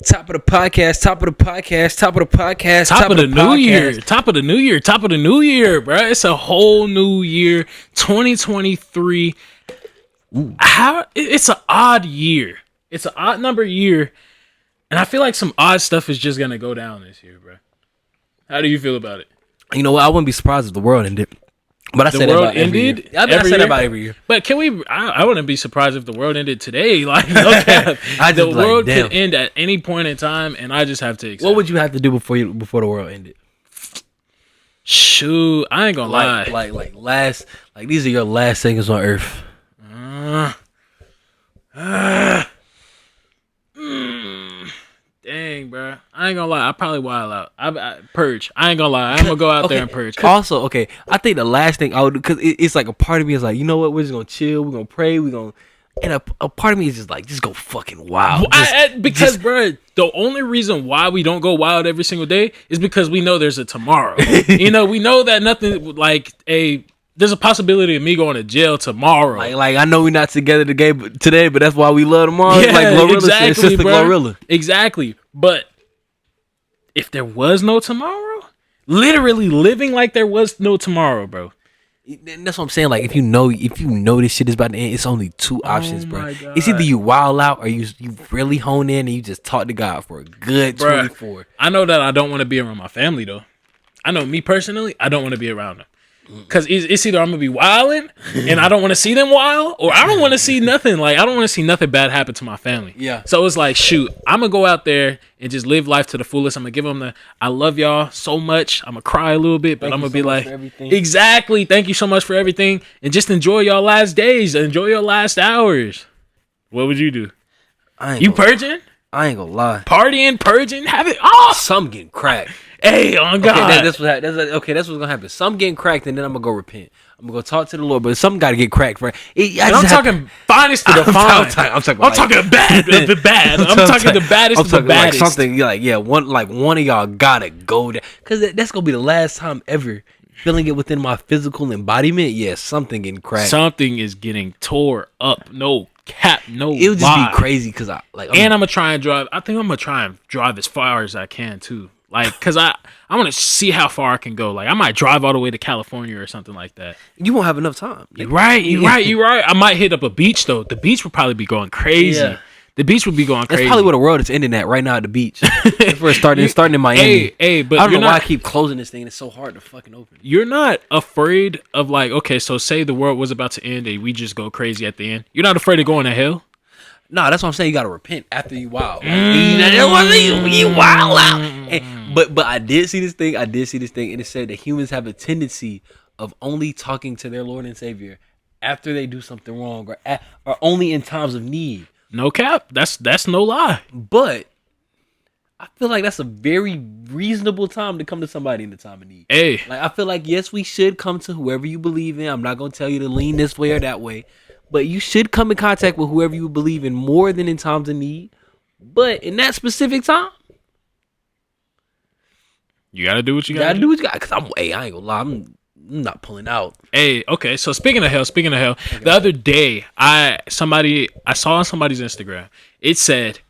Top of the podcast, top of the podcast, top of the podcast, top of the new year, top of the new year, top of the new year, bro. It's a whole new year, 2023. How it's an odd year. It's an odd number year, and I feel like some odd stuff is just gonna go down this year, bro. How do you feel about it? You know what? I wouldn't be surprised if the world ended. But I The say that world about every ended year. I say that about every year. But can we? I wouldn't be surprised if the world ended today. Like, okay, the world could end at any point in time, and I just have to accept. What would you have to do before the world ended? Shoot, I ain't gonna lie. Like these are your last seconds on Earth. Dang, bro. I ain't gonna lie. I probably wild out. I purge. I ain't gonna lie. I'm gonna go out there and purge. Also, okay, I think the last thing I would do, because it's like a part of me is like, you know what? We're just gonna chill. We're gonna pray. And a part of me is just like, just go fucking wild. Bro, the only reason why we don't go wild every single day is because we know there's a tomorrow. We know that nothing there's a possibility of me going to jail tomorrow. Like I know we're not together today, but that's why we love tomorrow. Yeah, like Glorilla exactly, said, it's just bro. Glorilla. Exactly. But if there was no tomorrow, literally living like there was no tomorrow, bro. That's what I'm saying. Like if you know this shit is about to end, it's only two options, bro. It's either you wild out or you really hone in and you just talk to God for a good 24. I know that I don't want to be around my family though. I know me personally, I don't want to be around them. Because it's either I'm going to be wilding and I don't want to see them wild, or I don't want to see nothing. Like, I don't want to see nothing bad happen to my family. Yeah. So it's like, shoot, I'm going to go out there and just live life to the fullest. I'm going to give them I love y'all so much. I'm going to cry a little bit, but I'm going to be like, exactly. Thank you so much for everything. And just enjoy y'all last days. Enjoy your last hours. What would you do? You purging? I ain't gonna lie. Partying, purging, have it all. Some getting cracked. Hey, on God. That's what's gonna happen. Some getting cracked, and then I'm gonna go repent. I'm gonna go talk to the Lord, but some gotta get cracked, right? I'm talking finest to the fine. I'm talking bad. The bad. I'm talking the baddest of the baddest. Like something like one of y'all gotta go there, because that's gonna be the last time ever feeling it within my physical embodiment. Yeah, something getting cracked. Something is getting tore up. No cap. No. It would just be crazy because I'm gonna try and drive. I think I'm gonna try and drive as far as I can too. Like, cause I want to see how far I can go. Like, I might drive all the way to California or something like that. You won't have enough time. You're right. I might hit up a beach though. The beach would probably be going crazy. Yeah. The beach would be going crazy. That's probably where the world is ending at right now at the beach. That's where it's starting in Miami. But I don't know why I keep closing this thing. It's so hard to fucking open. You're not afraid of like, okay, so say the world was about to end and we just go crazy at the end. You're not afraid of going to hell? No, that's what I'm saying. You gotta repent after you wild. You wild out. But I did see this thing, and it said that humans have a tendency of only talking to their Lord and Savior after they do something wrong, or only in times of need. No cap. That's no lie. But I feel like that's a very reasonable time to come to somebody in the time of need. Hey, like I feel like yes, we should come to whoever you believe in. I'm not gonna tell you to lean this way or that way. But you should come in contact with whoever you believe in more than in times of need. But in that specific time, you gotta do what you gotta do. Because I ain't gonna lie, I'm not pulling out. Hey, okay. So speaking of hell, okay. The other day I saw on somebody's Instagram. It said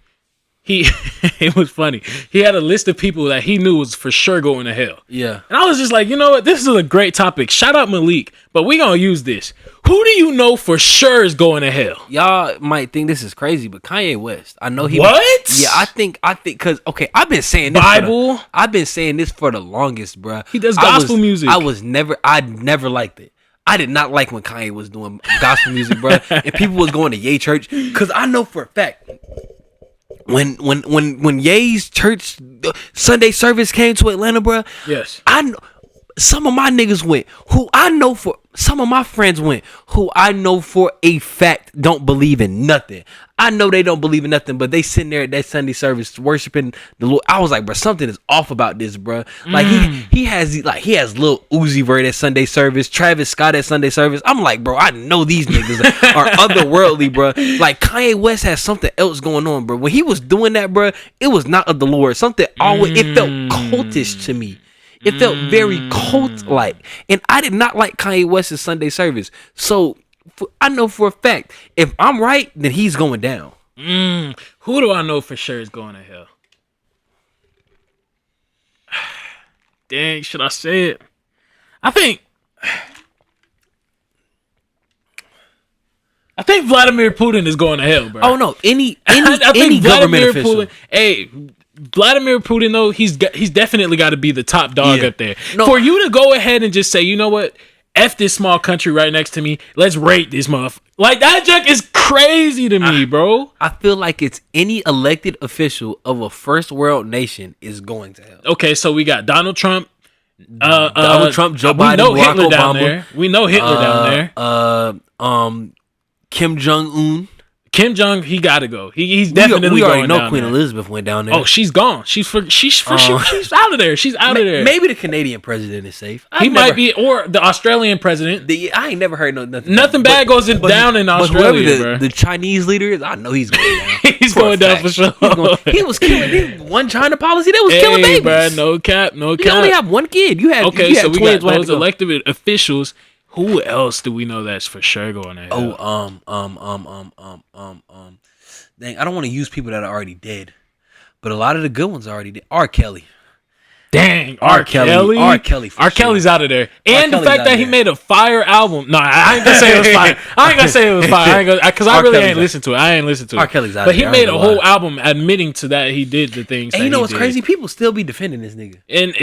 it was funny. He had a list of people that he knew was for sure going to hell. Yeah. And I was just like, you know what? This is a great topic. Shout out Malik, but we gonna use this. Who do you know for sure is going to hell? Y'all might think this is crazy, but Kanye West. I know he. What? Yeah, I think because I've been saying this. I've been saying this for the longest, bro. He does gospel music. I never liked it. I did not like when Kanye was doing gospel music, bro. And people was going to Ye Church, because I know for a fact. When Ye's church Sunday service came to Atlanta, bro. Yes. I know some of my niggas went, some of my friends went, who I know for a fact don't believe in nothing. I know they don't believe in nothing, but they sitting there at that Sunday service worshiping the Lord. I was like, bro, something is off about this, bro. Like he has Lil Uzi Vert at Sunday service, Travis Scott at Sunday service. I'm like, bro, I know these niggas are otherworldly, bro. Like Kanye West has something else going on, bro. When he was doing that, bro, it was not of the Lord. Something always it felt cultish to me. It felt very cult-like. And I did not like Kanye West's Sunday service. So I know for a fact, if I'm right, then he's going down. Who do I know for sure is going to hell? dang, should I say it? I think Vladimir Putin is going to hell, bro. Oh no, any think government official. Vladimir Putin though, he's definitely got to be the top dog up there. No, For you to go ahead and just say, you know what, F this small country right next to me, let's rate this motherfucker. Like, that junk is crazy to me, bro. I feel like it's any elected official of a first world nation is going to hell. Okay, so we got Donald Trump. Donald Trump, Joe Biden, we know Barack Hitler Obama. down there. We know Hitler down there. Kim Jong-un. Kim Jong, he got to go. He's definitely we already going know down Queen there. Elizabeth went down there. Oh, she's gone. She's out of there. She's out of there. Maybe the Canadian president is safe. He might be, or the Australian president. I ain't never heard nothing. Nothing bad goes down in Australia, whoever the Chinese leader is, I know he's going down. He's going down for sure. He was killing one China policy that was killing babies. Bro, no cap. You only have one kid. You had okay. You had So we twins. got those elected officials. Who else do we know that's for sure going to hell? Dang, I don't want to use people that are already dead, but a lot of the good ones are already dead. R. Kelly. Dang, R. Kelly. R. Kelly. R. Kelly's out of there. And the Kelly's fact out that of he there. made a fire album. No, I ain't gonna say it was fire. Because I really ain't listened to it. I ain't listened to it. R. Kelly's out But of he there. made a whole album admitting to that he did the things. And that you know he what's did. crazy? People still be defending this nigga. And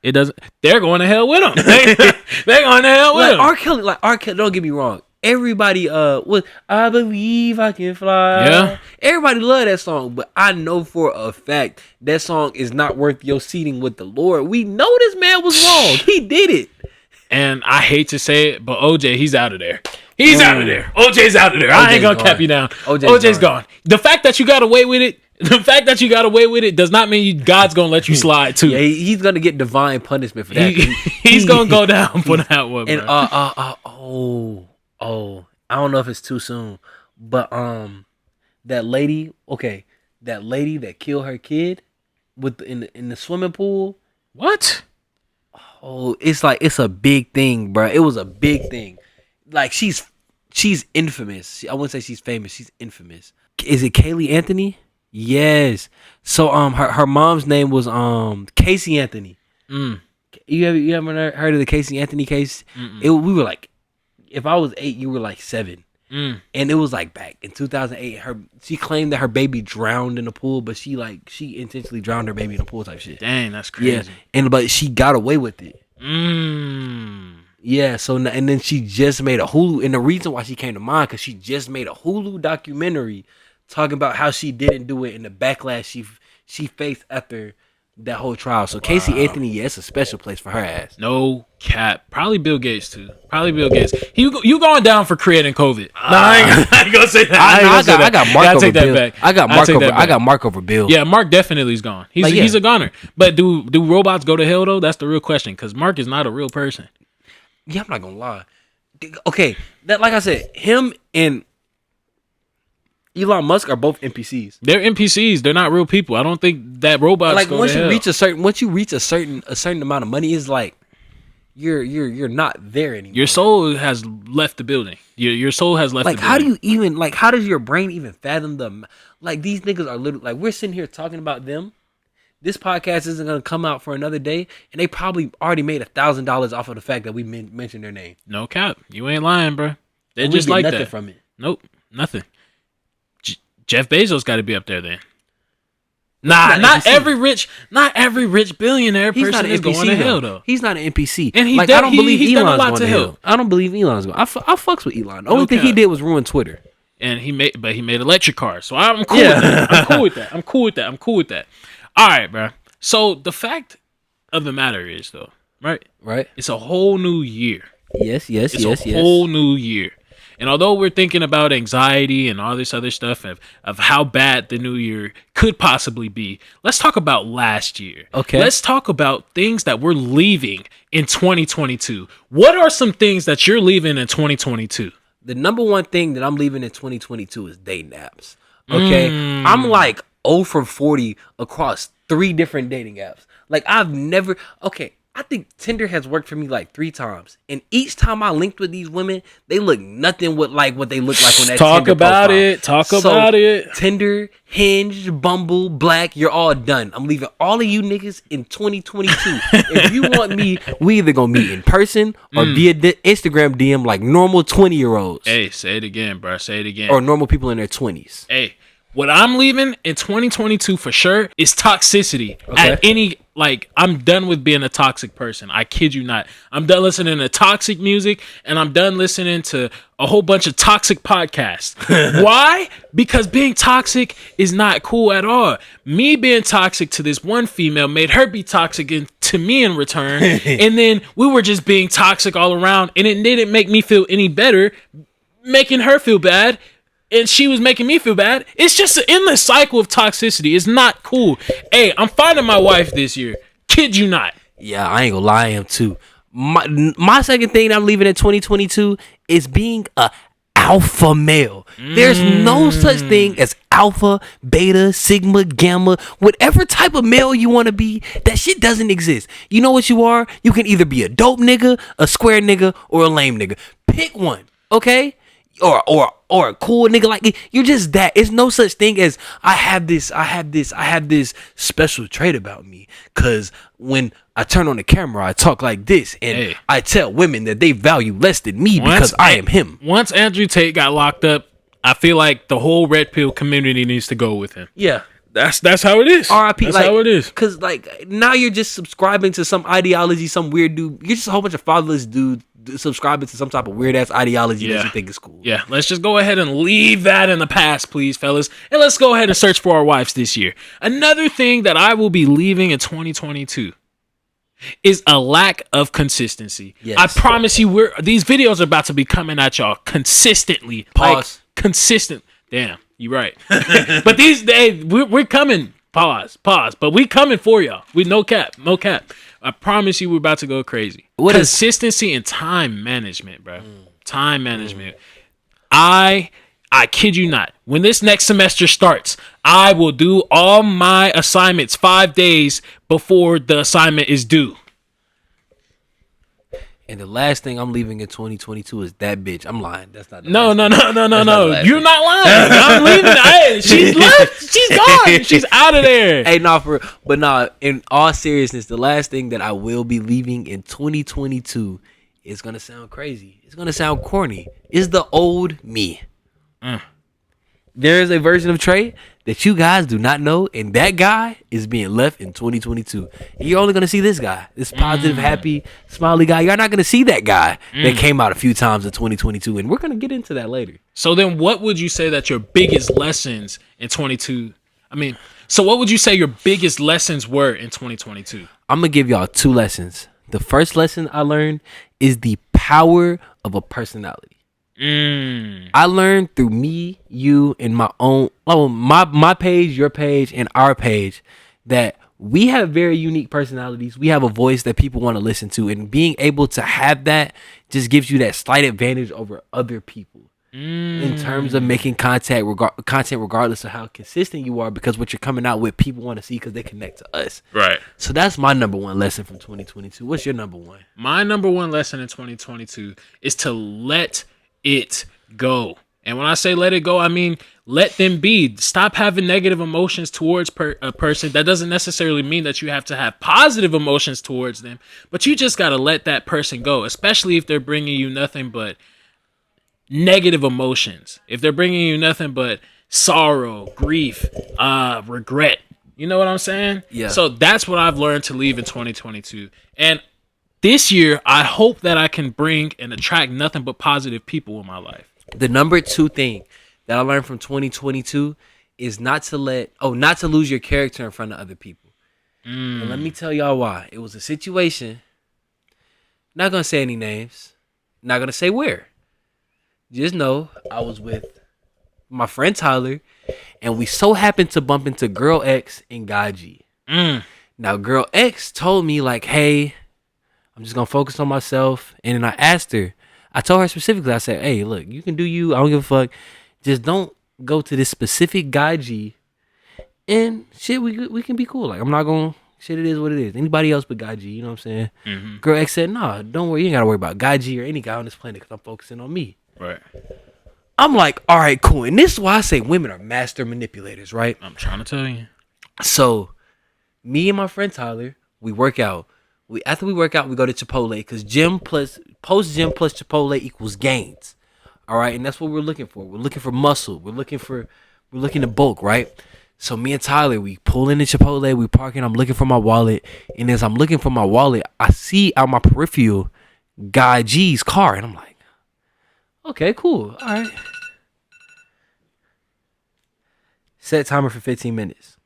it doesn't. They're going to hell with him. They're going to hell with him. R. Kelly. Don't get me wrong. Everybody, was I believe I can fly. Yeah. Everybody love that song, but I know for a fact that song is not worth your seating with the Lord. We know this man was wrong. He did it. And I hate to say it, but OJ, he's out of there. He's out of there. OJ's out of there. I ain't gonna cap you down. OJ's gone. The fact that you got away with it, does not mean God's gonna let you slide too. Yeah, he's gonna get divine punishment for that. He's gonna go down for that one. And bro. I don't know if it's too soon, but that lady that killed her kid in the swimming pool. What? Oh, it's a big thing, bro. It was a big thing. Like she's infamous. I wouldn't say she's famous. She's infamous. Is it Kaylee Anthony? Yes. So her mom's name was Casey Anthony. You ever heard of the Casey Anthony case? We were like, if I was 8, you were like 7. And it was like back in 2008. She claimed that her baby drowned in the pool, but she intentionally drowned her baby in the pool type shit. Dang, that's crazy. Yeah, but she got away with it. Yeah, so and then she just made a Hulu, and the reason why she came to mind because she just made a Hulu documentary talking about how she didn't do it and the backlash she faced after that whole trial. So Casey Anthony, yeah, it's a special place for her ass. No cap. Probably Bill Gates too. Probably Bill Gates. You going down for creating COVID? I ain't gonna say that. I got Mark over Bill. Back. I got Mark over Bill. Yeah, Mark definitely is gone. He's a goner. But do robots go to hell though? That's the real question. Because Mark is not a real person. Yeah, I'm not gonna lie. Okay, that like I said, him and Elon Musk are both NPCs. They're NPCs. They're not real people. I don't think that robots like go once to you hell. reach a certain amount of money, is like you're not there anymore. Your soul has left the building. Your soul has left. Like the building. how do you even how does your brain even fathom them? Like these niggas are literally like we're sitting here talking about them. This podcast isn't gonna come out for another day, and they probably already made $1,000 off of the fact that we mentioned their name. No cap. You ain't lying, bro. They're And just we get like nothing that. from it. Nope, nothing. Jeff Bezos got to be up there then. Not every rich billionaire person is going to hell though. He's not an NPC. And I don't believe he's done a Elon's lot going to to hell. hell. I don't believe Elon's going. I fucks with Elon. The only thing he did was ruin Twitter. And he made electric cars. So I'm cool with that. I'm cool with that. All right, bro. So the fact of the matter is though, right? It's a whole new year. Yes. It's a whole new year. And although we're thinking about anxiety and all this other stuff of how bad the new year could possibly be, let's talk about last year. Okay. Let's talk about things that we're leaving in 2022. What are some things that you're leaving in 2022? The number one thing that I'm leaving in 2022 is dating apps. Okay. I'm like 0 for 40 across 3 different dating apps. Like I I think Tinder has worked for me like 3 times, and each time I linked with these women, they look nothing like what they look like on that Talk Tinder about profile. it. Talk about it. Tinder, Hinge, Bumble, Black, you're all done. I'm leaving all of you niggas in 2022. If you want me, we either gonna meet in person or via Instagram DM like normal 20-year-olds. Hey, say it again, bro. Say it again. Or normal people in their 20s. Hey, what I'm leaving in 2022 for sure is toxicity. Okay. I'm done with being a toxic person. I kid you not. I'm done listening to toxic music, and I'm done listening to a whole bunch of toxic podcasts. Why? Because being toxic is not cool at all. Me being toxic to this one female made her be toxic to me in return, and then we were just being toxic all around, and it didn't make me feel any better, making her feel bad. And she was making me feel bad. It's just an endless cycle of toxicity. It's not cool. Hey, I'm finding my wife this year. Kid you not. Yeah, I ain't gonna lie, I am too. My second thing that I'm leaving in 2022 is being a alpha male. There's no such thing as alpha, beta, sigma, gamma, whatever type of male you want to be. That shit doesn't exist. You know what you are? You can either be a dope nigga, a square nigga, or a lame nigga. Pick one, okay? Or a cool nigga. Like, you're just that. It's no such thing as I have this special trait about me, cause when I turn on the camera I talk like this, and I tell women that they value less than me because I am him. Once Andrew Tate got locked up, I feel like the whole red pill community needs to go with him. Yeah, that's how it is. R.I.P. That's like, how it is. Cause like now you're just subscribing to some ideology, some weird dude. You're just a whole bunch of fatherless dudes subscribing to some type of weird ass ideology that you think is cool. Yeah, let's just go ahead and leave that in the past, please, fellas. And let's go ahead and search for our wives this year. Another thing that I will be leaving in 2022 is a lack of consistency. Yes. I promise you, these videos are about to be coming at y'all consistently. Pause. Like, consistent. Damn, you're right. But these days, we're coming. Pause. But we coming for y'all. We no cap. I promise you, we're about to go crazy. Consistency and time management, bro. Time management. I kid you not. When this next semester starts, I will do all my assignments 5 days before the assignment is due. And the last thing I'm leaving in 2022 is that bitch. I'm lying. That's not. No. You're not lying. I'm leaving. Hey, she's left. She's gone. She's out of there. Hey, in all seriousness, the last thing that I will be leaving in 2022 is gonna sound crazy. It's gonna sound corny. Is the old me. There is a version of Trey that you guys do not know, and that guy is being left in 2022. And you're only going to see this guy, this positive, happy, smiley guy. You're not going to see that guy that came out a few times in 2022, and we're going to get into that later. So then what would you say that your biggest lessons in 22? So what would you say your biggest lessons were in 2022? I'm going to give y'all 2 lessons. The first lesson I learned is the power of a personality. I learned through me, you, and my page, your page, and our page that we have very unique personalities. We have a voice that people want to listen to, and being able to have that just gives you that slight advantage over other people in terms of making content regardless of how consistent you are, because what you're coming out with, people want to see because they connect to us. Right. So that's my number 1 lesson from 2022. What's your number 1? My number 1 lesson in 2022 is to let it go. And when I say let it go, I mean let them be. Stop having negative emotions towards a person. That doesn't necessarily mean that you have to have positive emotions towards them, but you just got to let that person go, especially if they're bringing you nothing but negative emotions. If they're bringing you nothing but sorrow, grief, regret. You know what I'm saying? Yeah. So that's what I've learned to leave in 2022. And this year, I hope that I can bring and attract nothing but positive people in my life. The number 2 thing that I learned from 2022 is not to lose your character in front of other people. And let me tell y'all why. It was a situation. Not gonna say any names. Not gonna say where. Just know I was with my friend Tyler, and we so happened to bump into Girl X and Guy G. Now, Girl X told me like, "Hey, I'm just gonna focus on myself." And then I told her specifically, I said, "Hey, look, you can do you. I don't give a fuck. Just don't go to this specific Guy G, and shit, we can be cool. Like, I'm not gonna Shit, it is what it is. Anybody else but Guy G, you know what I'm saying? Girl X said, nah, don't worry. You ain't got to worry about Guy G or any guy on this planet because I'm focusing on me. Right. I'm like, all right, cool. And this is why I say women are master manipulators, right? I'm trying to tell you. So, me and my friend Tyler, we work out. After we work out, we go to Chipotle because post gym plus Chipotle equals gains. All right, and that's what we're looking for. We're looking for muscle. We're looking to bulk, right? So me and Tyler, we pull into Chipotle, we parking. I'm looking for my wallet, and as I'm looking for my wallet, I see out my peripheral Guy G's car, and I'm like, okay, cool, all right. Set timer for 15 minutes.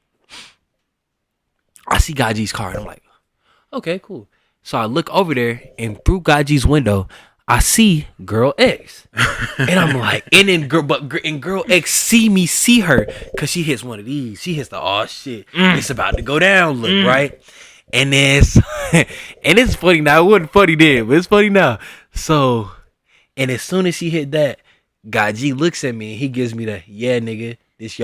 I see Guy G's car, and I'm like, okay, cool. So I look over there, and through Guy G's window, I see Girl X, and I'm like, and then Girl X see her, cause she hits one of these. She hits the oh shit, it's about to go down look, right? And then, and it's funny now. It wasn't funny then, but it's funny now. So, and as soon as she hit that, Guy G looks at me and he gives me the yeah nigga, this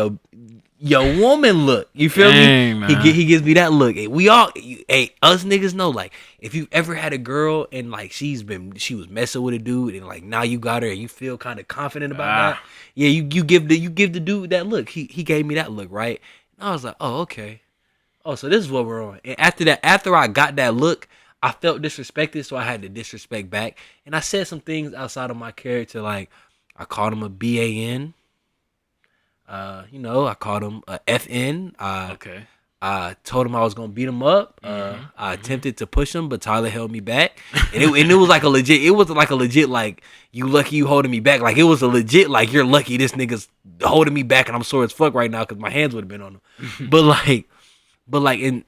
your woman look. You feel me? Man. He gives me that look. We all, us niggas know, like, if you ever had a girl and like she was messing with a dude and like now you got her and you feel kind of confident about that. Yeah, you give the dude that look. He gave me that look, right? And I was like, oh, okay. Oh, so this is what we're on. And after I got that look, I felt disrespected, so I had to disrespect back. And I said some things outside of my character, like I called him a BAN. I called him a FN. Okay. I told him I was gonna beat him up. I attempted to push him, but Tyler held me back. And it was like a legit. It wasn't like a legit like you lucky you holding me back. Like it was a legit like you're lucky this nigga's holding me back and I'm sore as fuck right now because my hands would have been on him. but like in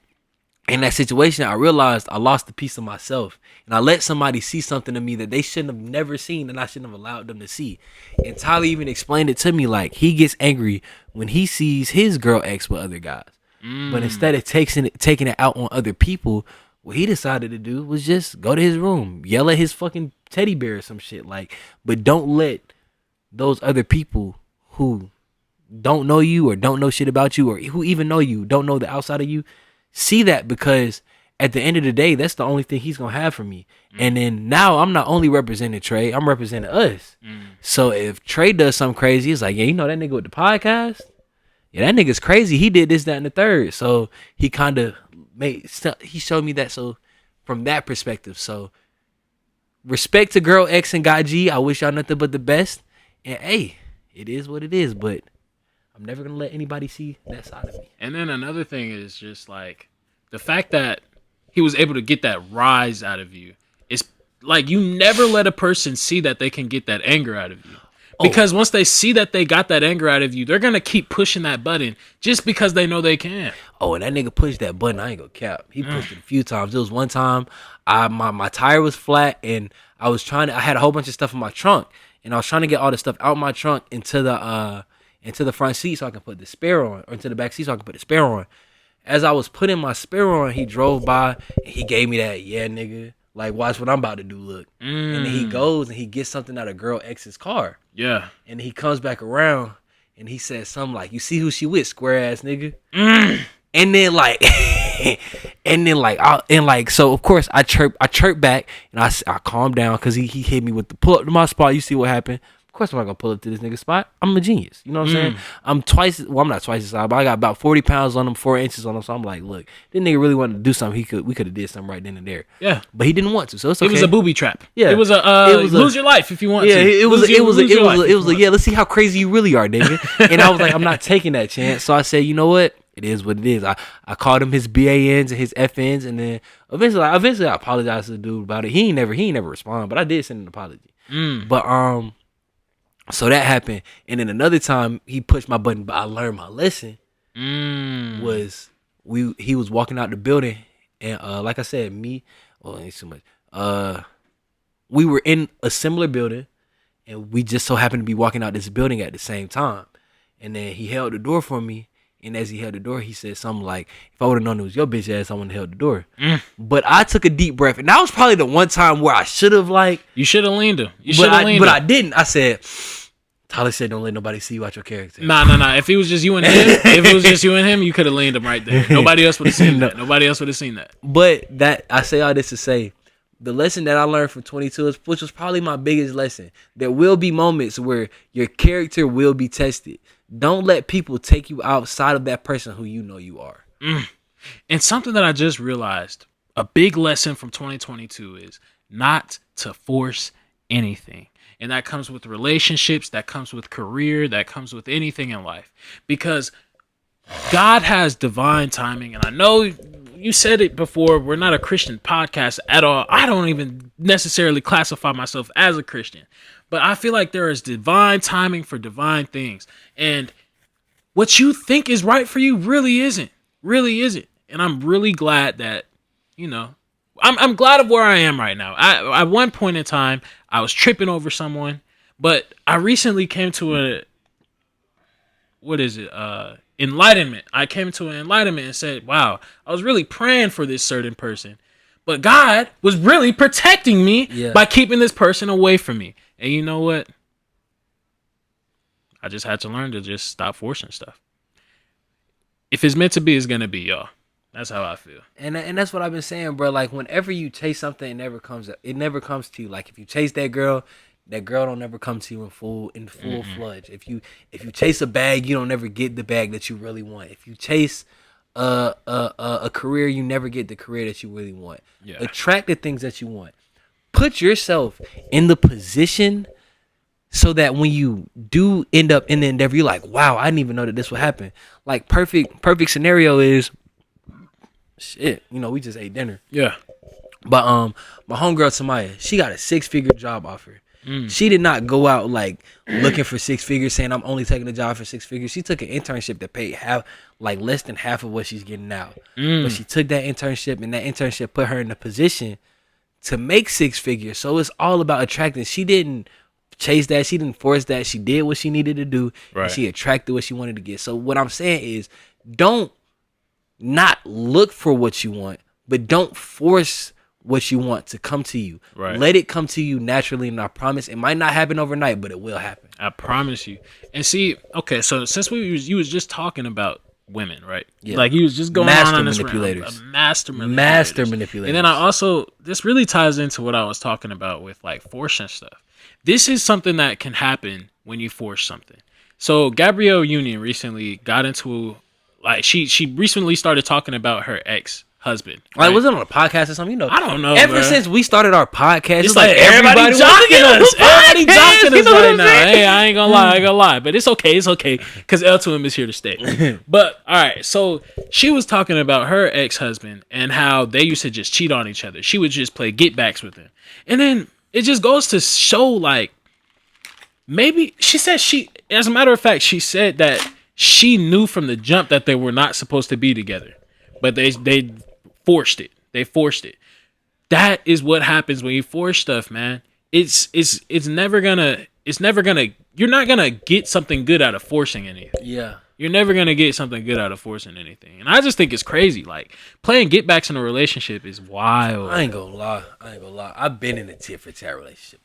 that situation, I realized I lost a piece of myself, and I let somebody see something in me that they shouldn't have never seen, and I shouldn't have allowed them to see. And Tyler even explained it to me, like he gets angry when he sees his girl X with other guys, but instead of taking it out on other people, what he decided to do was just go to his room, yell at his fucking teddy bear or some shit, like. But don't let those other people who don't know you or don't know shit about you or who even know you, don't know the outside of you, see that, because at the end of the day, that's the only thing he's gonna have for me. And then now I'm not only representing Trey, I'm representing us. So if Trey does something crazy, it's like, yeah, you know that nigga with the podcast? Yeah, that nigga's crazy. He did this, that, and the third. So he kind of he showed me that. So from that perspective, so respect to Girl X and Guy G. I wish y'all nothing but the best. And hey, it is what it is, but I'm never going to let anybody see that side of me. And then another thing is just like the fact that he was able to get that rise out of you. It's like you never let a person see that they can get that anger out of you. Because once they see that they got that anger out of you, they're going to keep pushing that button just because they know they can. Oh, and that nigga pushed that button. I ain't going to cap. He pushed it a few times. There was one time my tire was flat and I had a whole bunch of stuff in my trunk, and I was trying to get all the stuff out my trunk into the front seat so I can put the spare on, or into the back seat so I can put the spare on. As I was putting my spare on, he drove by and he gave me that, yeah, nigga, like, watch what I'm about to do, look. And then he goes and he gets something out of Girl X's car. Yeah. And he comes back around and he says something like, you see who she with, square ass nigga? And then so of course I chirp back and I calm down because he hit me with the pull up to my spot. You see what happened? Of course I'm not gonna pull up to this nigga spot. I'm a genius. You know what I'm saying? I'm not twice as high, but I got about 40 pounds on him, 4 inches on him. So I'm like, look, this nigga really wanted to do something. We could have did something right then and there. Yeah. But he didn't want to, so it's okay. It was a booby trap. Yeah. It was lose your life if you want to. Yeah, it was yeah, let's see how crazy you really are, nigga. And I was like, I'm not taking that chance. So I said, you know what? It is what it is. I called him his BANs and his FNs, and then eventually I apologized to the dude about it. He ain't never respond, but I did send an apology. But so that happened, and then another time he pushed my button, but I learned my lesson. He was walking out the building, and like I said, ain't too much. We were in a similar building, and we just so happened to be walking out this building at the same time. And then he held the door for me, and as he held the door, he said something like, "If I would have known it was your bitch ass, I wouldn't have held the door." But I took a deep breath, and that was probably the one time where I should have you should have leaned him. But I didn't. I said, Tyler said, "Don't let nobody see you out your character." Nah. If it was just you and him, you could have leaned him right there. Nobody else would have seen that. Nobody else would have seen that. But that I say all this to say, the lesson that I learned from 22 is, which was probably my biggest lesson. There will be moments where your character will be tested. Don't let people take you outside of that person who you know you are. And something that I just realized, a big lesson from 2022 is not to force anything. And that comes with relationships, that comes with career, that comes with anything in life. Because God has divine timing. And I know you said it before, we're not a Christian podcast at all. I don't even necessarily classify myself as a Christian. But I feel like there is divine timing for divine things. And what you think is right for you really isn't. Really isn't. And I'm really glad that, I'm glad of where I am right now. At one point in time, I was tripping over someone, but I recently came to enlightenment. I came to an enlightenment and said, wow, I was really praying for this certain person, but God was really protecting me by keeping this person away from me. And you know what? I just had to learn to just stop forcing stuff. If it's meant to be, it's going to be, y'all. That's how I feel. And that's what I've been saying, bro. Like, whenever you chase something, it never comes to you. Like, if you chase that girl don't never come to you in full fludge. If you chase a bag, you don't never get the bag that you really want. If you chase a career, you never get the career that you really want. Yeah. Attract the things that you want. Put yourself in the position so that when you do end up in the endeavor, you're like, wow, I didn't even know that this would happen. Like, perfect scenario is, shit, we just ate dinner. Yeah. But my homegirl Tamaya, she got a 6-figure job offer. She did not go out like looking for 6 figures, saying I'm only taking a job for 6 figures. She took an internship that paid less than half of what she's getting now. But she took that internship, and that internship put her in a position to make 6 figures. So it's all about attracting. She didn't chase that. She didn't force that. She did what she needed to do. Right. And she attracted what she wanted to get. So what I'm saying is, don't not look for what you want, but don't force what you want to come to you. Right. Let it come to you naturally, and I promise it might not happen overnight, but it will happen. I promise you. And see, okay, so since you was just talking about women, right? Yeah. Like you was just going on this manipulators. Master manipulators. And then I also, this really ties into what I was talking about with like forcing stuff. This is something that can happen when you force something. So Gabrielle Union recently got into, like, she recently started talking about her ex-husband. Right? Like, was it on a podcast or something? I don't know. Ever since we started our podcast, it's like everybody jocking us. Everybody jocking us right now. Hey, I ain't gonna lie. But it's okay. Because L2M is here to stay. But, all right. So she was talking about her ex-husband and how they used to just cheat on each other. She would just play get-backs with him. And then it just goes to show, like, maybe she said as a matter of fact, she said that she knew from the jump that they were not supposed to be together, but they forced it. They forced it. That is what happens when you force stuff, man. It's never gonna. You're not gonna get something good out of forcing anything. Yeah. You're never gonna get something good out of forcing anything, and I just think it's crazy. Like, playing get backs in a relationship is wild. I ain't gonna lie. I've been in a tit for tat relationship.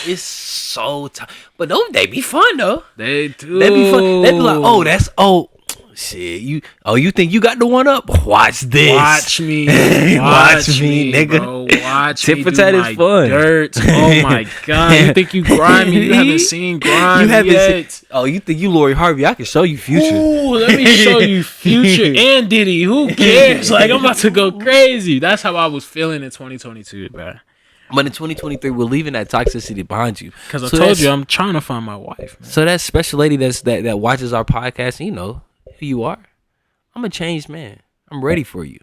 It's so tough, but they be fun though. They do. They be fun. They be like, shit. You think you got the one up? Watch this. Watch me. Watch me, nigga. Bro. Watch tit me. For tat is fun. Dirt. Oh my god. You think you grimy? You haven't seen grimy yet. You think you Lori Harvey? I can show you Future. Ooh, let me show you Future and Diddy. Who cares? Like, I'm about to go crazy. That's how I was feeling in 2022, bro. But in 2023, we're leaving that toxicity behind you. Because I told you, I'm trying to find my wife, man. So that special lady that watches our podcast, you know who you are. I'm a changed man. I'm ready for you.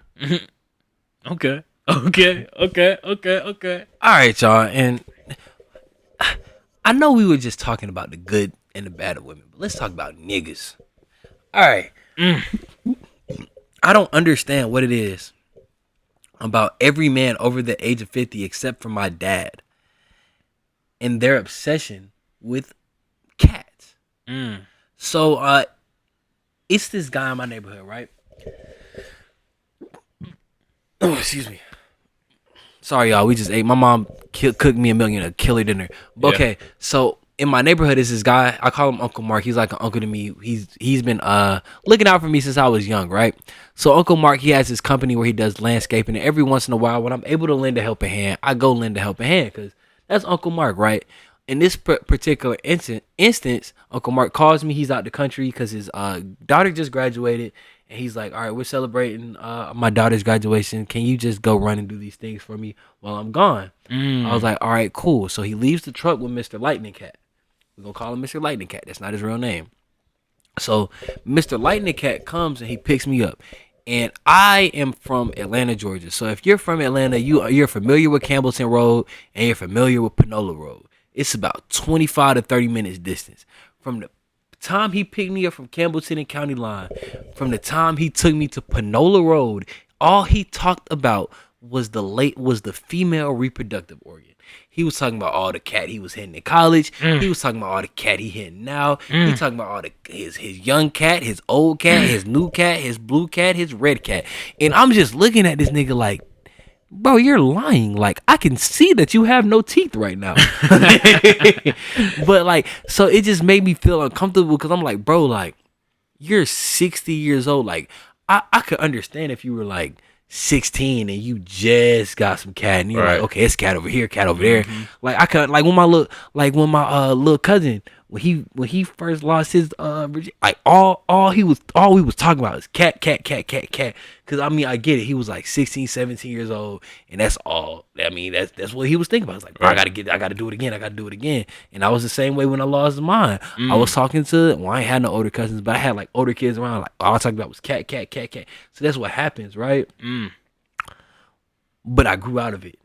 Okay. All right, y'all. And I know we were just talking about the good and the bad of women, but let's talk about niggas. All right. I don't understand what it is about every man over the age of 50 except for my dad and their obsession with cats. So it's this guy in my neighborhood, right? Oh, excuse me. Sorry, y'all. We just ate. My mom cooked me a killer dinner. But okay, so in my neighborhood is this guy. I call him Uncle Mark. He's like an uncle to me. He's been looking out for me since I was young, right? So Uncle Mark, he has his company where he does landscaping, and every once in a while, when I'm able to lend a helping hand, I go lend a helping hand because that's Uncle Mark, right? In this particular instance, Uncle Mark calls me. He's out the country because his daughter just graduated, and he's like, "All right, we're celebrating my daughter's graduation. Can you just go run and do these things for me while I'm gone?" I was like, "All right, cool." So he leaves the truck with Mr. Lightning Cat. We're gonna call him Mr. Lightning Cat. That's not his real name. So Mr. Lightning Cat comes and he picks me up. And I am from Atlanta, Georgia. So if you're from Atlanta, you're familiar with Campbellton Road and you're familiar with Panola Road. It's about 25 to 30 minutes distance. From the time he picked me up from Campbellton and County Line, from the time he took me to Panola Road, all he talked about was the female reproductive organ. He was talking about all the cat he was hitting in college. He was talking about all the cat he hitting now. He talking about all his young cat, his old cat, his new cat, his blue cat, his red cat. And I'm just looking at this nigga like, bro, you're lying. Like, I can see that you have no teeth right now. But like, so it just made me feel uncomfortable because I'm like, bro, like, you're 60 years old. Like, I could understand if you were like 16 and you just got some cat and you're like, okay, it's cat over here, cat over there. Like, I could, like when my little cousin, when he first lost his like all we was talking about is cat. Cause I mean, I get it. He was like 16, 17 years old, and that's all. I mean, that's what he was thinking about. It's like, bro, I gotta do it again. And I was the same way when I lost mine. I was talking to, well, I ain't had no older cousins, but I had like older kids around. Like, all I talked about was cat. So that's what happens, right? But I grew out of it.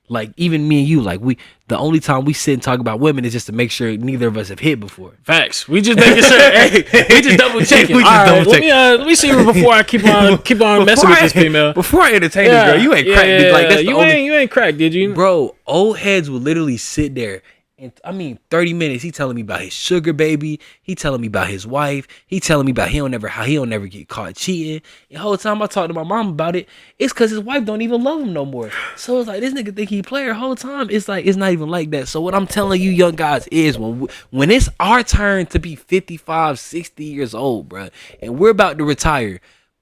Like, even me and you, like, the only time we sit and talk about women is just to make sure neither of us have hit before. Facts. We just making sure. Hey, we just double checking. All right, let me see her before I keep on messing with this female. Before I entertain this girl, you ain't cracked. Yeah. Like, that's you ain't cracked, did you? Bro, old heads would literally sit there. And I mean, 30 minutes, he telling me about his sugar baby. He telling me about his wife. He telling me about how he don't never get caught cheating. And the whole time I talk to my mom about it, it's because his wife don't even love him no more. So it's like, this nigga think he play her whole time. It's like, it's not even like that. So what I'm telling you young guys is when it's our turn to be 55, 60 years old, bro, and we're about to retire,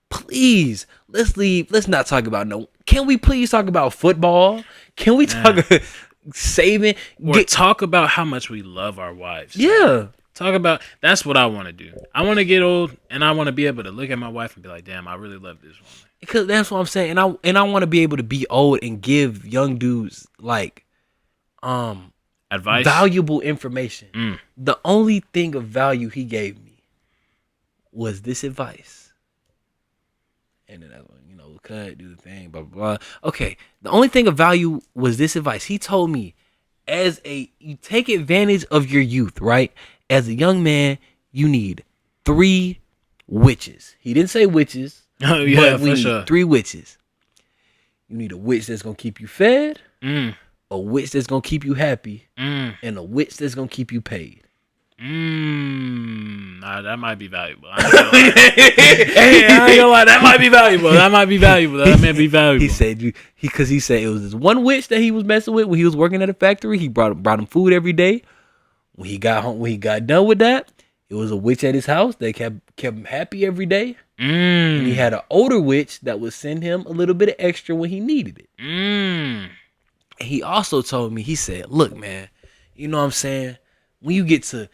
please, let's leave. Let's not talk about can we please talk about football? Can we talk about saving or talk about how much we love our wives? Talk about, that's what I want to do. I want to get old and I want to be able to look at my wife and be like, damn, I really love this woman. Because that's what I'm saying. And I want to be able to be old and give young dudes like advice, valuable information. The only thing of value he gave me was this advice. And then cut, do the thing, blah, blah, blah. Okay, the only thing of value was this advice. He told me, you take advantage of your youth, right? As a young man, you need 3 witches. He didn't say witches. Oh, yeah, but we need 3 witches. You need a witch that's going to keep you fed, a witch that's going to keep you happy, and a witch that's going to keep you paid. Nah, that might be valuable. I ain't gonna lie. That might be valuable. That might be valuable. He said because he said it was this one witch that he was messing with when he was working at a factory. He brought him food every day. When he got home, when he got done with that, it was a witch at his house that kept him happy every day. And he had an older witch that would send him a little bit of extra when he needed it. And he also told me, he said, "Look, man, you know what I'm saying? When you get to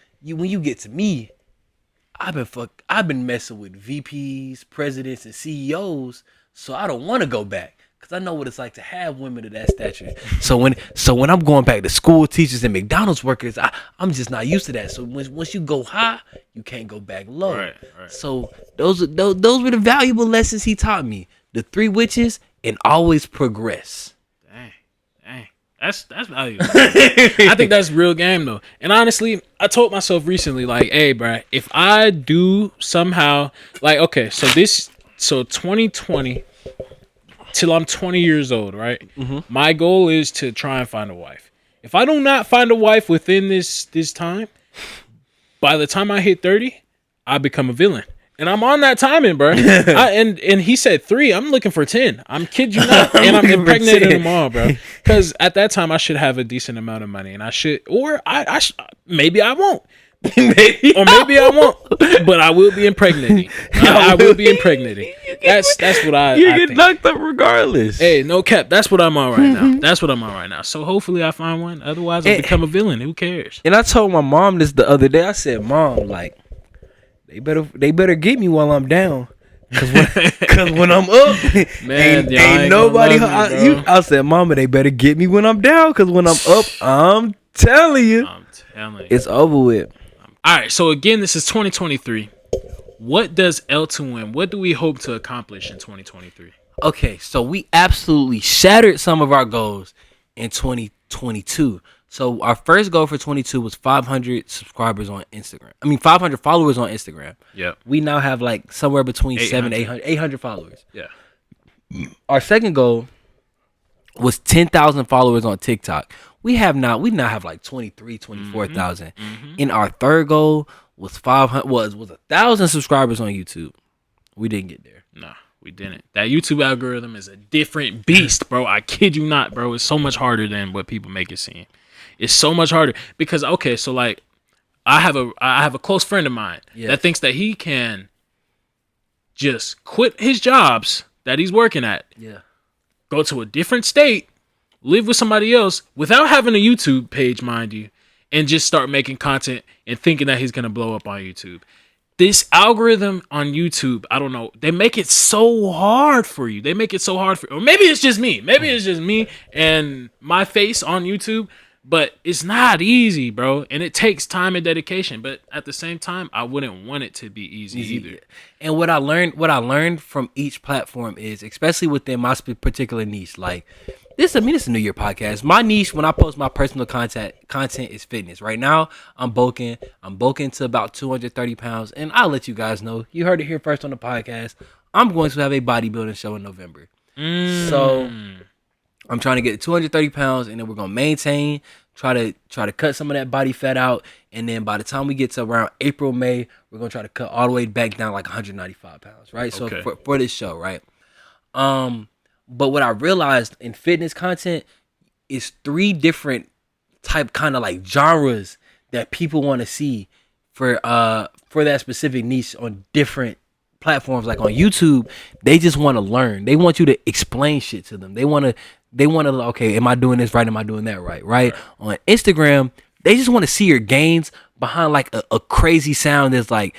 me, I've been messing with VPs, presidents, and CEOs, so I don't want to go back because I know what it's like to have women of that stature. So when I'm going back to school teachers and McDonald's workers, I'm just not used to that. So once you go high, you can't go back low. Right. So those were the valuable lessons he taught me. The 3 witches and always progress." Dang. That's valuable. I think that's real game though. And honestly, I told myself recently, like, hey, bro, if I do somehow, like, okay, so 2020 till I'm 20 years old, right? My goal is to try and find a wife. If I do not find a wife within this time, by the time I hit 30, I become a villain. And I'm on that timing, bro. And he said 3. I'm looking for 10. I'm kid you not. And I'm impregnating them all, bro. Because at that time, I should have a decent amount of money. And I should, or maybe I won't. Maybe I won't. But I will be impregnating. I will be impregnating. That's what I get think. knocked up regardless. Hey, no cap. That's what I'm on right now. So hopefully I find one. Otherwise, I'll become a villain. Who cares? And I told my mom this the other day. I said, Mom, like, they better get me while I'm down. Cause when I'm up, man, ain't nobody. I said, Mama, they better get me when I'm down. Cause when I'm up, I'm telling you, it's over with. All right. So again, this is 2023. What does L2M? What do we hope to accomplish in 2023? Okay, so we absolutely shattered some of our goals in 2022. So our first goal for 22 was 500 subscribers on Instagram. 500 followers on Instagram. Yeah. We now have like somewhere between 800 followers. Yeah. Our second goal was 10,000 followers on TikTok. We now have like 24,000. And our third goal was 1,000 subscribers on YouTube. We didn't get there. Nah, we didn't. That YouTube algorithm is a different beast, bro. I kid you not, bro. It's so much harder than what people make it seem. It's so much harder because so like I have a close friend of mine that thinks that he can just quit his jobs that he's working at. Yeah. Go to a different state, live with somebody else without having a YouTube page, mind you, and just start making content and thinking that he's going to blow up on YouTube. This algorithm on YouTube, I don't know, they make it so hard for you. Or maybe it's just me. Maybe it's just me and my face on YouTube. But it's not easy, bro. And it takes time and dedication. But at the same time, I wouldn't want it to be easy either. And what I learned from each platform is, especially within my particular niche, like this is a New Year podcast. My niche, when I post my personal content is fitness. Right now, I'm bulking to about 230 pounds. And I'll let you guys know. You heard it here first on the podcast. I'm going to have a bodybuilding show in November. So I'm trying to get to 230 pounds, and then we're gonna maintain, try to cut some of that body fat out, and then by the time we get to around April, May, we're gonna try to cut all the way back down like 195 pounds, right? Okay. So for this show, right? But what I realized in fitness content is 3 different type kind of like genres that people want to see for that specific niche on different platforms. Like on YouTube, they just want to learn. They want you to explain shit to them. They want to, okay, am I doing this right? Am I doing that right? On Instagram, they just want to see your gains behind like a crazy sound that's like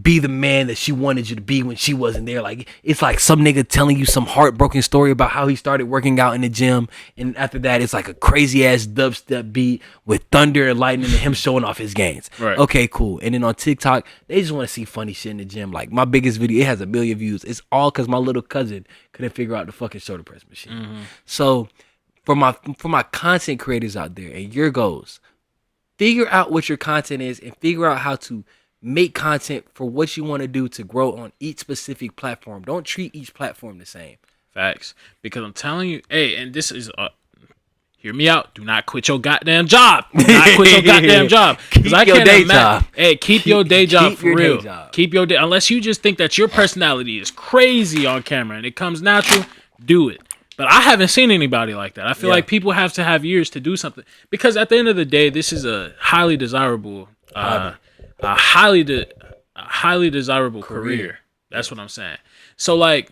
be the man that she wanted you to be when she wasn't there. Like it's like some nigga telling you some heartbroken story about how he started working out in the gym, and after that it's like a crazy ass dubstep beat with thunder and lightning and him showing off his gains. Right. Okay, cool. And then on TikTok, they just want to see funny shit in the gym. Like my biggest video, it has 1 million views. It's all because my little cousin couldn't figure out the fucking shoulder press machine. So for my content creators out there and your goals, figure out what your content is and figure out how to make content for what you want to do to grow on each specific platform. Don't treat each platform the same. Facts. Because I'm telling you, hey, and this is hear me out. Do not quit your goddamn job. Do not quit your goddamn job. Keep your day job. Hey, keep your day job for real. Keep your day. Unless you just think that your personality is crazy on camera and it comes natural, do it. But I haven't seen anybody like that. I feel like people have to have years to do something. Because at the end of the day, this is a highly desirable a highly desirable career. That's what I'm saying. So like,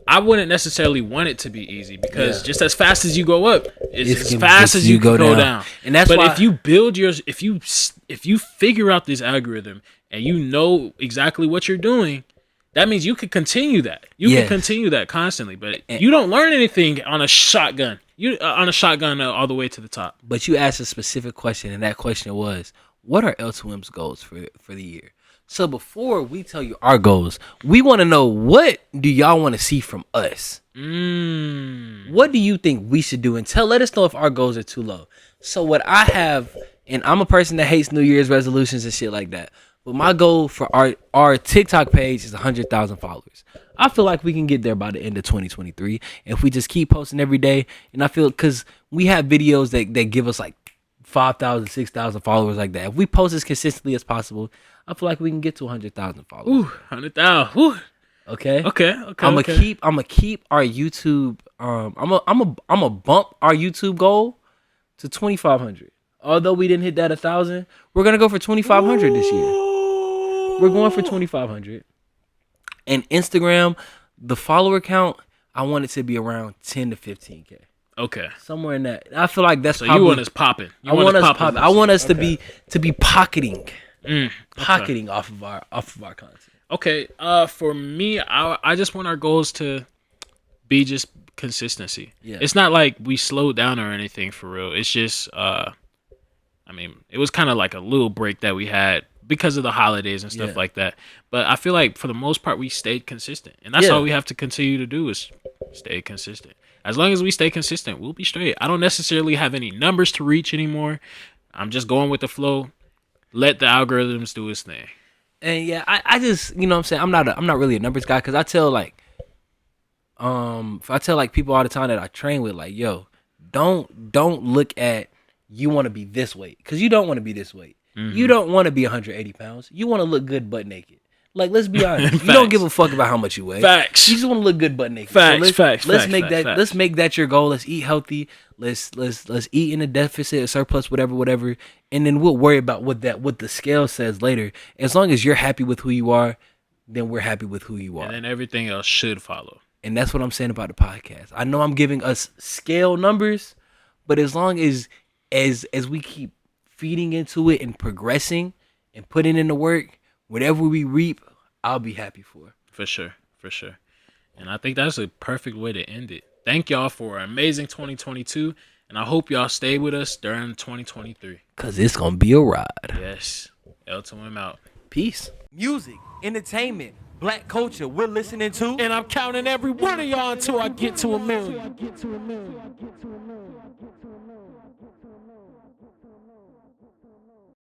I wouldn't necessarily want it to be easy because just as fast as you go up, it's as fast as you can go down. And that's why if you build if you figure out this algorithm and you know exactly what you're doing, that means you could continue that. You can continue that constantly. But you don't learn anything on a shotgun. All the way to the top. But you asked a specific question, and that question was, what are L2M's goals for the year? So before we tell you our goals, we want to know, what do y'all want to see from us? What do you think we should do? And let us know if our goals are too low. So what I have, and I'm a person that hates New Year's resolutions and shit like that, but my goal for our TikTok page is 100,000 followers. I feel like we can get there by the end of 2023 if we just keep posting every day. And I feel, because we have videos that give us like 5,000, 6,000 followers like that. If we post as consistently as possible, I feel like we can get to 100,000 followers. Ooh, 100,000. Ooh. Okay. Okay. I'm gonna keep our YouTube. I'm gonna bump our YouTube goal to 2,500. Although we didn't hit that 1,000, we're gonna go for 2,500 this year. We're going for 2,500. And Instagram, the follower count, I want it to be around 10 to 15K. Okay. Somewhere in that. I feel like that's so probably. You want us popping. I want us popping. I want us to be pocketing off of our content. Okay. For me, I just want our goals to be just consistency. Yeah. It's not like we slowed down or anything for real. It's just it was kind of like a little break that we had because of the holidays and stuff like that. But I feel like for the most part we stayed consistent. And that's all we have to continue to do is stay consistent. As long as we stay consistent, we'll be straight. I don't necessarily have any numbers to reach anymore. I'm just going with the flow. Let the algorithms do its thing. And I just, you know what I'm saying? I'm not really a numbers guy because I tell like people all the time that I train with, like, yo, don't look at you want to be this weight because you don't want to be this weight. Mm-hmm. You don't want to be 180 pounds. You want to look good butt naked. Like, let's be honest. You don't give a fuck about how much you weigh. Facts. You just want to look good butt naked. Facts. Let's make that your goal. Let's eat healthy. Let's eat in a deficit, a surplus, whatever. And then we'll worry about what the scale says later. As long as you're happy with who you are, then we're happy with who you are. And then everything else should follow. And that's what I'm saying about the podcast. I know I'm giving us scale numbers, but as long as we keep feeding into it and progressing and putting in the work, whatever we reap, I'll be happy for. For sure. And I think that's a perfect way to end it. Thank y'all for an amazing 2022, and I hope y'all stay with us during 2023. Because it's going to be a ride. Yes. L2M out. Peace. Music, entertainment, black culture, we're listening to. And I'm counting every one of y'all until I get to 1 million.